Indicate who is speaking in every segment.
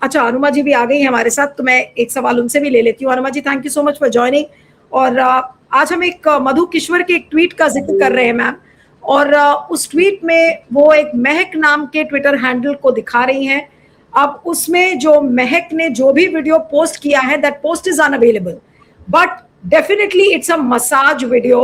Speaker 1: अच्छा, अनुमा जी भी आ गई हैं हमारे साथ, तो मैं एक सवाल उनसे भी ले लेती हूँ। Anuma ji, thank you so much for joining. और आज हम एक मधु किश्वर के एक ट्वीट का जिक्र कर रहे हैं मैम, और उस ट्वीट में वो एक महक नाम के ट्विटर हैंडल को दिखा रही हैं। अब उसमें जो महक ने जो भी वीडियो पोस्ट किया है, that post is unavailable, but definitely it's a massage video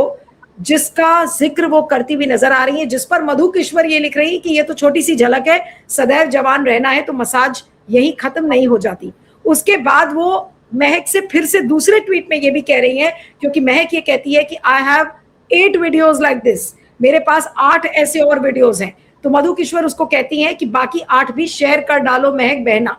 Speaker 1: जिसका जिक्र वो करती हुई नजर आ रही है, जिस पर मधु किश्वर ये लिख रही है कि ये तो छोटी सी झलक है, सदैव जवान रहना है तो मसाज यही खत्म नहीं हो जाती। उसके बाद वो महक से फिर से दूसरे ट्वीट में ये भी कह रही है, क्योंकि महक ये कहती है कि I have 8 videos like this, मेरे पास 8 ऐसे और वीडियोस हैं। तो मधु किश्वर उसको कहती हैं कि बाकी 8 भी शेयर कर डालो महक बहना।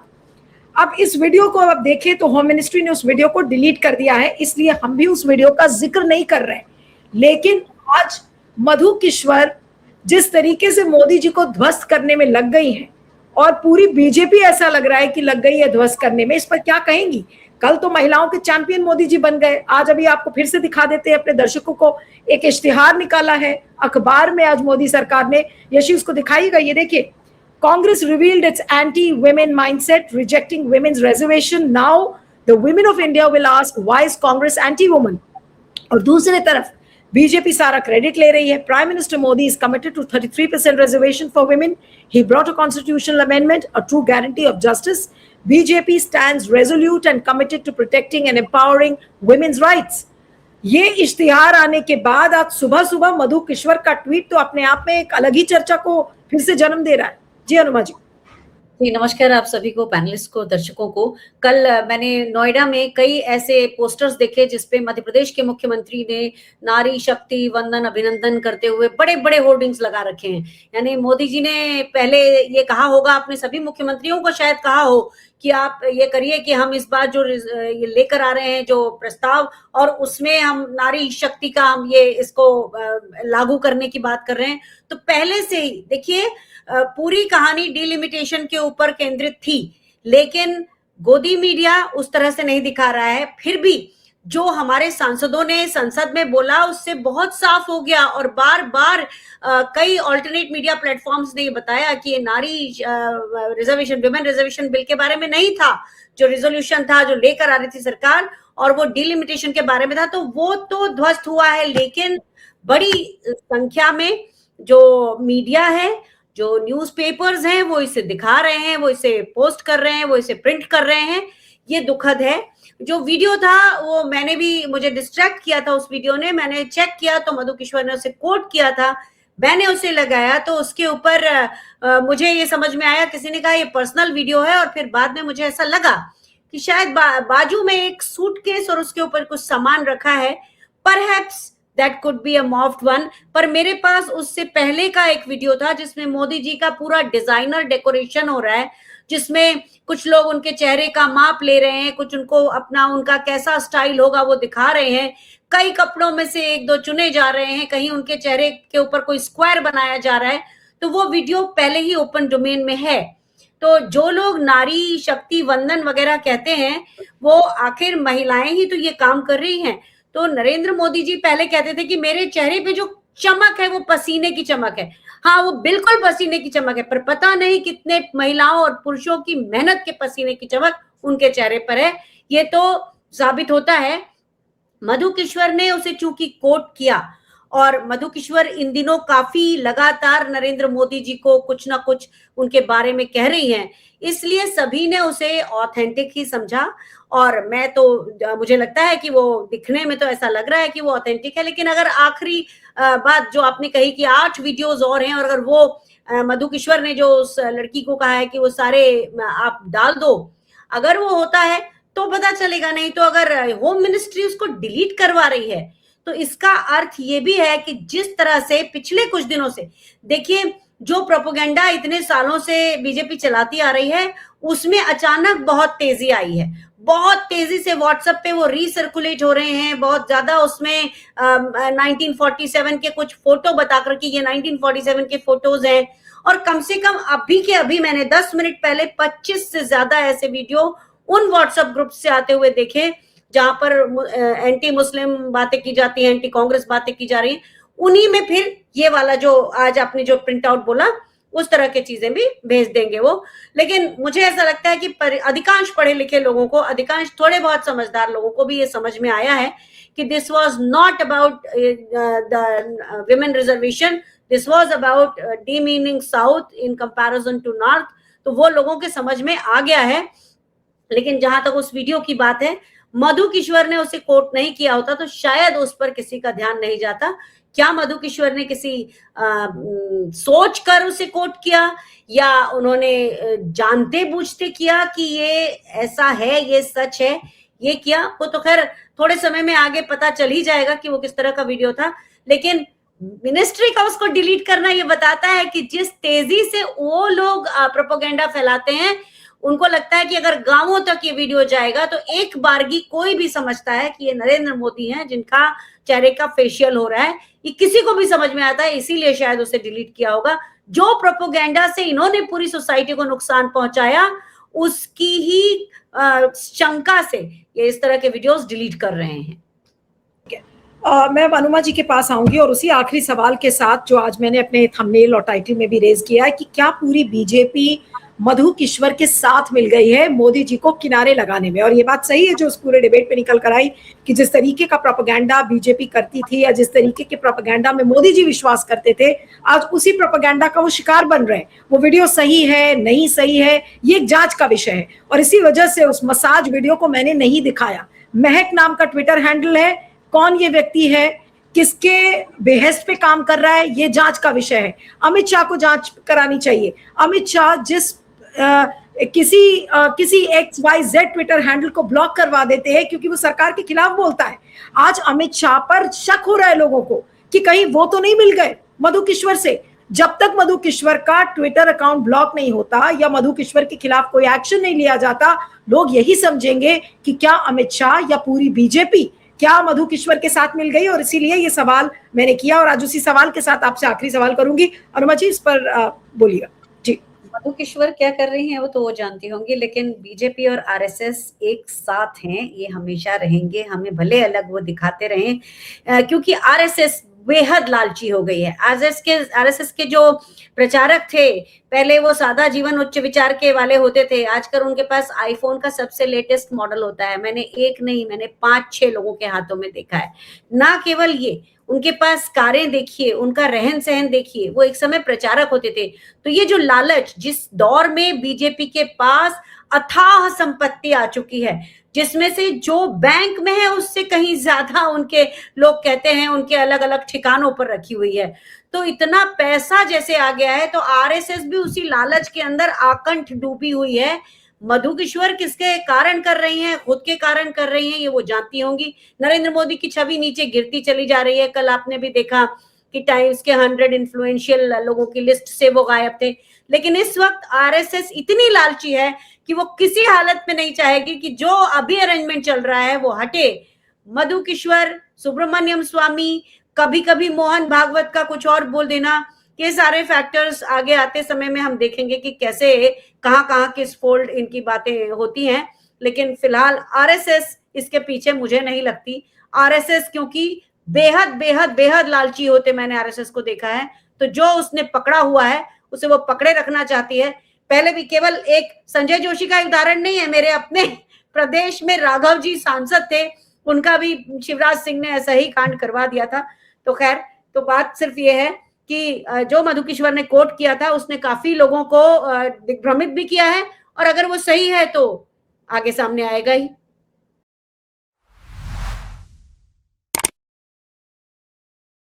Speaker 1: अब इस वीडियो को अब देखें तो होम मिनिस्ट्री ने उस वीडियो को डिलीट कर दिया है, इसलिए हम भी उस वीडियो का जिक्र नहीं कर रहे हैं। लेकिन आज मधु किश्वर जिस तरीके से मोदी जी को ध्वस्त करने में लग गई हैं, और पूरी बीजेपी ऐसा लग रहा है कि लग गई है ध्वस्त करने में, इस पर क्या कहेंगी? कल तो महिलाओं के चैंपियन मोदी जी बन गए, आज अभी आपको फिर से दिखा देते हैं अपने दर्शकों को, एक इश्तिहार निकाला है अखबार में आज मोदी सरकार ने। यशी उसको दिखाइएगा, ये देखिए, Congress revealed its anti-women mindset, rejecting women's reservation. Now the women of India will ask, why is Congress anti-woman? और दूसरे तरफ बीजेपी सारा क्रेडिट ले रही है। Prime minister Modi is committed to 33% reservation for women. He brought a constitutional amendment, a true guarantee of justice. BJP stands resolute and committed to protecting and empowering women's rights. ये इश्तिहार आने के बाद आज सुबह सुबह मधु किश्वर का ट्वीट तो अपने आप में एक अलग ही चर्चा को फिर से जन्म दे रहा है। जी अनुमा जी।
Speaker 2: जी नमस्कार आप सभी को, पैनलिस्ट को, दर्शकों को। कल मैंने नोएडा में कई ऐसे पोस्टर्स देखे जिसपे मध्य प्रदेश के मुख्यमंत्री ने नारी शक्ति वंदन अभिनंदन करते हुए बड़े बड़े होर्डिंग्स लगा रखे हैं। यानी मोदी जी ने पहले ये कहा होगा, अपने सभी मुख्यमंत्रियों को शायद कहा हो कि आप ये करिए कि हम इस बार जो ये लेकर आ रहे हैं जो प्रस्ताव, और उसमें हम नारी शक्ति का हम ये इसको लागू करने की बात कर रहे हैं। तो पहले से ही देखिए पूरी कहानी डिलिमिटेशन के ऊपर केंद्रित थी, लेकिन गोदी मीडिया उस तरह से नहीं दिखा रहा है। फिर भी जो हमारे सांसदों ने संसद में बोला उससे बहुत साफ हो गया, और बार बार कई ऑल्टरनेट मीडिया प्लेटफॉर्म्स ने ये बताया कि ये नारी रिजर्वेशन, विमेन रिजर्वेशन बिल के बारे में नहीं था, जो रिजोल्यूशन था जो लेकर आ रही थी सरकार, और वो डिलिमिटेशन के बारे में था। तो वो तो ध्वस्त हुआ है, लेकिन बड़ी संख्या में जो मीडिया है, जो न्यूज़पेपर्स हैं, वो इसे दिखा रहे हैं, वो इसे पोस्ट कर रहे हैं, वो इसे प्रिंट कर रहे हैं। ये दुखद है। जो वीडियो था वो मैंने भी, मुझे डिस्ट्रैक्ट किया था उस वीडियो ने, मैंने चेक किया तो मधु किश्वर ने उसे कोट किया था, मैंने उसे लगाया तो उसके ऊपर मुझे ये समझ में आया, किसी ने कहा ये पर्सनल वीडियो है, और फिर बाद में मुझे ऐसा लगा कि शायद बाजू में एक सूटकेस और उसके ऊपर कुछ सामान रखा है, perhaps that could be a morphed one। पर मेरे पास उससे पहले का एक वीडियो था जिसमें मोदी जी का पूरा डिजाइनर डेकोरेशन हो रहा है, जिसमें कुछ लोग उनके चेहरे का माप ले रहे हैं, कुछ उनको अपना उनका कैसा स्टाइल होगा वो दिखा रहे हैं, कई कपड़ों में से एक दो चुने जा रहे हैं, कहीं उनके चेहरे के ऊपर कोई स्क्वायर बनाया जा रहा है। तो वो वीडियो पहले ही ओपन डोमेन में है। तो जो लोग नारी शक्ति वंदन वगैरह कहते हैं, वो आखिर महिलाएं ही तो ये काम कर रही हैं। तो नरेंद्र मोदी जी पहले कहते थे कि मेरे चेहरे पे जो चमक है वो पसीने की चमक है। हाँ, वो बिल्कुल पसीने की चमक है, पर पता नहीं कितने महिलाओं और पुरुषों की मेहनत के पसीने की चमक उनके चेहरे पर है। ये तो साबित होता है। मधु किश्वर ने उसे चूंकि कोट किया, और मधु किश्वर इन दिनों काफी लगातार नरेंद्र मोदी जी को कुछ ना कुछ उनके बारे में कह रही हैं, इसलिए सभी ने उसे ऑथेंटिक ही समझा। और मैं तो, मुझे लगता है कि वो दिखने में तो ऐसा लग रहा है कि वो ऑथेंटिक है, लेकिन अगर आखिरी बात जो आपने कही कि 8 वीडियोस और हैं, और अगर वो मधु किश्वर ने जो उस लड़की को कहा है कि वो सारे आप डाल दो, अगर वो होता है तो पता चलेगा, नहीं तो अगर होम मिनिस्ट्री उसको डिलीट करवा रही है तो इसका अर्थ ये भी है कि जिस तरह से पिछले कुछ दिनों से देखिए जो प्रोपेगेंडा इतने सालों से बीजेपी चलाती आ रही है, उसमें अचानक बहुत तेजी आई है। बहुत तेजी से व्हाट्सएप पे वो रीसर्कुलेट हो रहे हैं, बहुत ज्यादा उसमें 1947 के कुछ फोटो बताकर कि ये 1947 के फोटोज हैं, और कम से कम अभी के अभी मैंने 10 मिनट पहले 25 से ज्यादा ऐसे वीडियो उन व्हाट्सएप ग्रुप से आते हुए देखे जहां पर एंटी मुस्लिम बातें की जाती हैं, एंटी कांग्रेस बातें की जा रही हैं। उन्हीं में फिर ये वाला जो आज आपने जो प्रिंट आउट बोला, उस तरह की चीजें भी भेज देंगे वो। लेकिन मुझे ऐसा लगता है कि अधिकांश पढ़े लिखे लोगों को, अधिकांश थोड़े बहुत समझदार लोगों को भी ये समझ में आया है कि this was not about the women reservation, this was about demeaning south in comparison to north. तो वो लोगों के समझ में आ गया है। लेकिन जहां तक उस वीडियो की बात है, मधु किश्वर ने उसे कोट नहीं किया होता तो शायद उस पर किसी का ध्यान नहीं जाता। क्या मधु किश्वर ने किसी सोच कर उसे कोट किया या उन्होंने जानते बूझते किया कि ये ऐसा है, ये सच है, ये किया, वो तो खैर थोड़े समय में आगे पता चल ही जाएगा कि वो किस तरह का वीडियो था। लेकिन मिनिस्ट्री का उसको डिलीट करना ये बताता है कि जिस तेजी से वो लोग प्रोपेगेंडा फैलाते हैं, उनको लगता है कि अगर गांवों तक ये वीडियो जाएगा तो एक बारगी कोई भी समझता है कि ये नरेंद्र मोदी हैं जिनका चेहरे का फेशियल हो रहा है। ये किसी को भी समझ में आता है, इसीलिए शायद उसे डिलीट किया होगा। जो प्रोपेगेंडा से इन्होंने पूरी सोसाइटी को नुकसान पहुंचाया, उसकी ही शंका से ये इस तरह के वीडियोस डिलीट कर रहे हैं।
Speaker 1: मैं अनुमा जी के पास आऊंगी और उसी आखिरी सवाल के साथ जो आज मैंने अपने थंबनेल और टाइटल में भी रेज किया है कि क्या पूरी बीजेपी मधु किश्वर के साथ मिल गई है मोदी जी को किनारे लगाने में। और ये बात सही है जो उस पूरे डिबेट पे निकल कर आई कि जिस तरीके का प्रोपेगेंडा बीजेपी करती थी या जिस तरीके के प्रोपेगेंडा में मोदी जी विश्वास करते थे, आज उसी प्रोपेगेंडा का वो शिकार बन रहे हैं। वो वीडियो सही है नहीं सही है ये एक जांच का विषय है, और इसी वजह से उस मसाज वीडियो को मैंने नहीं दिखाया। महक नाम का ट्विटर हैंडल है, कौन ये व्यक्ति है, किसके बेहस्त पे काम कर रहा है, ये जांच का विषय है। अमित शाह को जांच करानी चाहिए। अमित शाह जिस किसी XYZ ट्विटर हैंडल को ब्लॉक करवा देते हैं क्योंकि वो सरकार के खिलाफ बोलता है, आज अमित शाह पर शक हो रहा है लोगों को कि कहीं वो तो नहीं मिल गए मधु किश्वर से। जब तक मधु किश्वर का ट्विटर अकाउंट ब्लॉक नहीं होता या मधु किश्वर के खिलाफ कोई एक्शन नहीं लिया जाता, लोग यही समझेंगे कि क्या अमित शाह या पूरी बीजेपी क्या मधु किश्वर के साथ मिल गई। और इसीलिए ये सवाल मैंने किया और आज उसी सवाल के साथ आपसे आखिरी सवाल करूंगी। अनुमा जी इस पर बोलिएगा। जी,
Speaker 2: मधु किश्वर क्या कर रही हैं वो तो वो जानती होंगी, लेकिन बीजेपी और आरएसएस एक साथ हैं, ये हमेशा रहेंगे, हमें भले अलग वो दिखाते रहें, क्योंकि आरएसएस बेहद लालची हो गई है। आरएसएस के जो प्रचारक थे पहले वो सादा जीवन उच्च विचार के वाले होते थे, आजकल उनके पास आईफोन का सबसे लेटेस्ट मॉडल होता है। मैंने एक नहीं, मैंने 5-6 लोगों के हाथों में देखा है। ना केवल ये, उनके पास कारें देखिए, उनका रहन सहन देखिए। वो एक समय प्रचारक होते थे। तो ये जो लालच, जिस दौर में बीजेपी के पास अथाह संपत्ति आ चुकी है, जिसमें से जो बैंक में है उससे कहीं ज्यादा उनके लोग कहते हैं उनके अलग अलग ठिकानों पर रखी हुई है, तो इतना पैसा जैसे आ गया है, तो आरएसएस भी उसी लालच के अंदर आकंठ डूबी हुई है। मधु किश्वर किसके कारण कर रही हैं, खुद के कारण कर रही हैं, ये वो जानती होंगी। नरेंद्र मोदी की छवि नीचे गिरती चली जा रही है। कल आपने भी देखा कि टाइम्स के 100 इन्फ्लुएंशियल लोगों की लिस्ट से वो गायब थे। लेकिन इस वक्त आरएसएस इतनी लालची है कि वो किसी हालत में नहीं चाहेगी कि जो अभी अरेंजमेंट चल रहा है वो हटे। मधु किश्वर, सुब्रमण्यम स्वामी, कभी कभी मोहन भागवत का कुछ और बोल देना, ये सारे फैक्टर्स आगे आते समय में हम देखेंगे कि कैसे कहां किस फोल्ड इनकी बातें होती हैं। लेकिन फिलहाल आरएसएस इसके पीछे मुझे नहीं लगती। आरएसएस क्योंकि बेहद बेहद बेहद लालची होते मैंने आरएसएस को देखा है, तो जो उसने पकड़ा हुआ है उसे वो पकड़े रखना चाहती है। पहले भी केवल एक संजय जोशी का उदाहरण नहीं है, मेरे अपने प्रदेश में राघव जी सांसद थे, उनका भी शिवराज सिंह ने ऐसा ही कांड करवा दिया था। तो खैर, तो बात सिर्फ ये है कि जो मधु किश्वर ने कोट किया था उसने काफी लोगों को दिग्भ्रमित भी किया है, और अगर वो सही है तो आगे सामने आएगा ही।